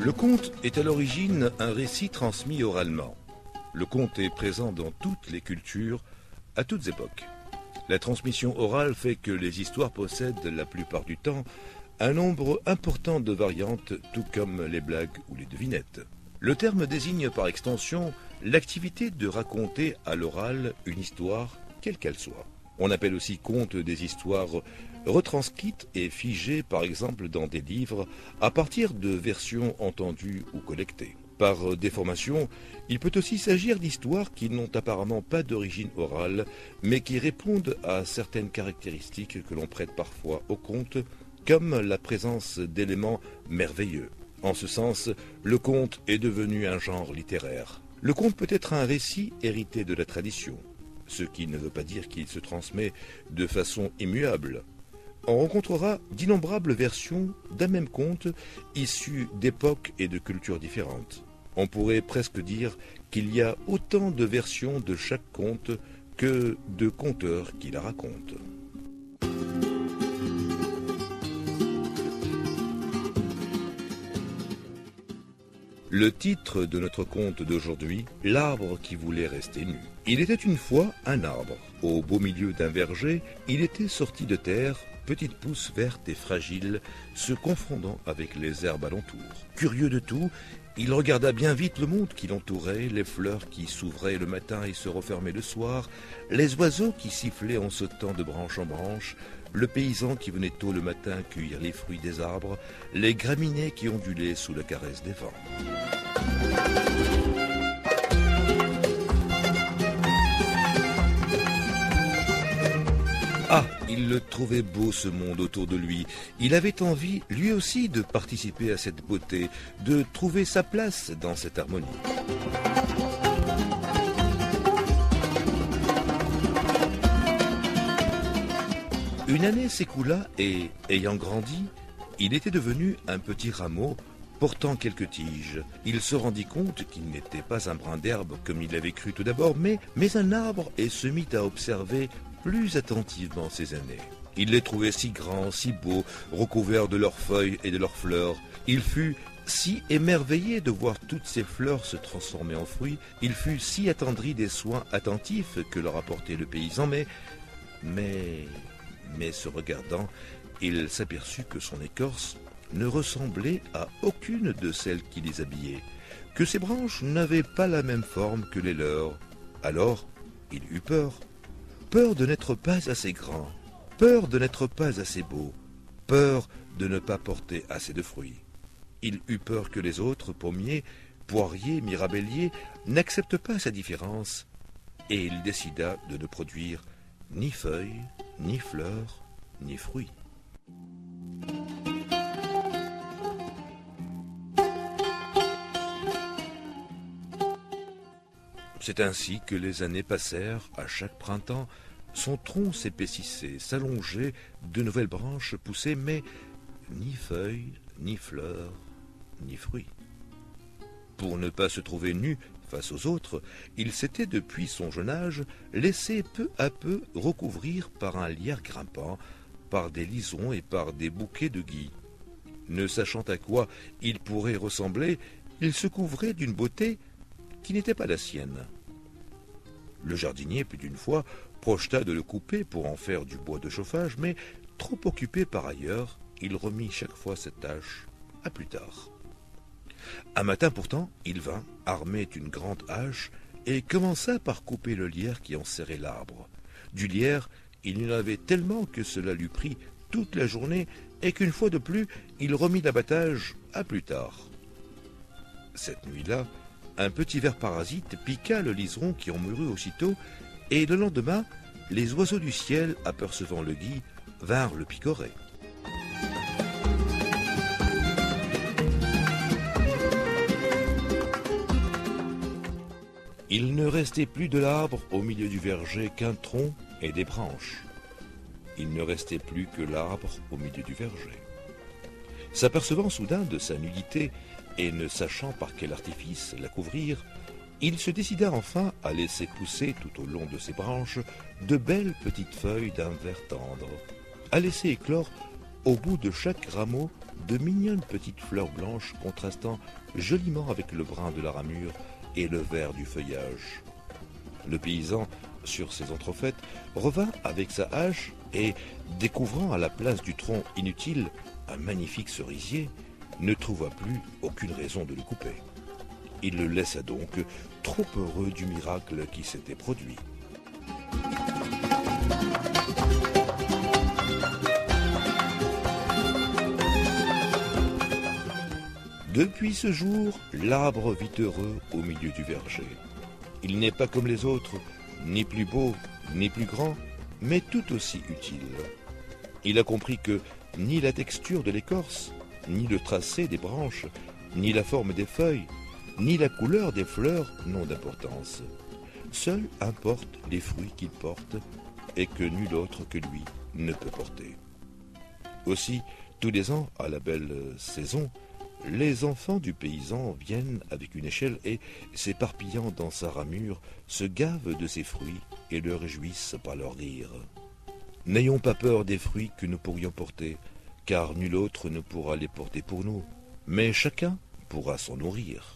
Le conte est à l'origine un récit transmis oralement. Le conte est présent dans toutes les cultures, à toutes époques. La transmission orale fait que les histoires possèdent la plupart du temps un nombre important de variantes, tout comme les blagues ou les devinettes. Le terme désigne par extension l'activité de raconter à l'oral une histoire, quelle qu'elle soit. On appelle aussi conte des histoires retranscrites et figées par exemple dans des livres à partir de versions entendues ou collectées. Par déformation, il peut aussi s'agir d'histoires qui n'ont apparemment pas d'origine orale, mais qui répondent à certaines caractéristiques que l'on prête parfois au conte, comme la présence d'éléments merveilleux. En ce sens, le conte est devenu un genre littéraire. Le conte peut être un récit hérité de la tradition, ce qui ne veut pas dire qu'il se transmet de façon immuable. On rencontrera d'innombrables versions d'un même conte issues d'époques et de cultures différentes. On pourrait presque dire qu'il y a autant de versions de chaque conte que de conteurs qui la racontent. Le titre de notre conte d'aujourd'hui, l'arbre qui voulait rester nu. Il était une fois un arbre. Au beau milieu d'un verger, il était sorti de terre, petite pousse verte et fragile, se confondant avec les herbes alentour. Curieux de tout, il regarda bien vite le monde qui l'entourait, les fleurs qui s'ouvraient le matin et se refermaient le soir, les oiseaux qui sifflaient en sautant de branche en branche, le paysan qui venait tôt le matin cueillir les fruits des arbres, les graminées qui ondulaient sous la caresse des vents. Ah, il le trouvait beau ce monde autour de lui. Il avait envie, lui aussi, de participer à cette beauté, de trouver sa place dans cette harmonie. Une année s'écoula et, ayant grandi, il était devenu un petit rameau portant quelques tiges. Il se rendit compte qu'il n'était pas un brin d'herbe comme il l'avait cru tout d'abord, mais un arbre, et se mit à observer plus attentivement ces années. Il les trouvait si grands, si beaux, recouverts de leurs feuilles et de leurs fleurs. Il fut si émerveillé de voir toutes ces fleurs se transformer en fruits. Il fut si attendri des soins attentifs que leur apportait le paysan, mais se regardant, il s'aperçut que son écorce ne ressemblait à aucune de celles qui les habillaient, que ses branches n'avaient pas la même forme que les leurs. Alors, il eut peur. Peur de n'être pas assez grand, peur de n'être pas assez beau, peur de ne pas porter assez de fruits. Il eut peur que les autres, pommiers, poiriers, mirabelliers, n'acceptent pas sa différence, et il décida de ne produire ni feuilles, ni fleurs, ni fruits. C'est ainsi que les années passèrent. À chaque printemps, son tronc s'épaississait, s'allongeait, de nouvelles branches poussaient, mais ni feuilles, ni fleurs, ni fruits. Pour ne pas se trouver nu face aux autres, il s'était depuis son jeune âge laissé peu à peu recouvrir par un lierre grimpant, par des lisons et par des bouquets de gui. Ne sachant à quoi il pourrait ressembler, il se couvrait d'une beauté qui n'était pas la sienne. Le jardinier, plus d'une fois, projeta de le couper pour en faire du bois de chauffage, mais trop occupé par ailleurs, il remit chaque fois cette tâche à plus tard. Un matin pourtant, il vint, armé d'une grande hache, et commença par couper le lierre qui enserrait l'arbre. Du lierre, il y en avait tellement que cela lui prit toute la journée, et qu'une fois de plus, il remit l'abattage à plus tard. Cette nuit-là, un petit ver parasite piqua le liseron qui en mourut aussitôt, et le lendemain, les oiseaux du ciel, apercevant le gui, vinrent le picorer. Il ne restait plus de l'arbre au milieu du verger qu'un tronc et des branches. Il ne restait plus que l'arbre au milieu du verger. S'apercevant soudain de sa nudité et ne sachant par quel artifice la couvrir, il se décida enfin à laisser pousser tout au long de ses branches de belles petites feuilles d'un vert tendre, à laisser éclore au bout de chaque rameau, de mignonnes petites fleurs blanches contrastant joliment avec le brun de la ramure et le vert du feuillage. Le paysan, sur ses entrefaites, revint avec sa hache et, découvrant à la place du tronc inutile un magnifique cerisier, ne trouva plus aucune raison de le couper. Il le laissa donc, trop heureux du miracle qui s'était produit. Depuis ce jour, l'arbre vit heureux au milieu du verger. Il n'est pas comme les autres, ni plus beau, ni plus grand, mais tout aussi utile. Il a compris que ni la texture de l'écorce, ni le tracé des branches, ni la forme des feuilles, ni la couleur des fleurs n'ont d'importance. Seul importent les fruits qu'il porte et que nul autre que lui ne peut porter. Aussi, tous les ans, à la belle saison, les enfants du paysan viennent avec une échelle et, s'éparpillant dans sa ramure, se gavent de ses fruits et le réjouissent par leur rire. N'ayons pas peur des fruits que nous pourrions porter, car nul autre ne pourra les porter pour nous, mais chacun pourra s'en nourrir.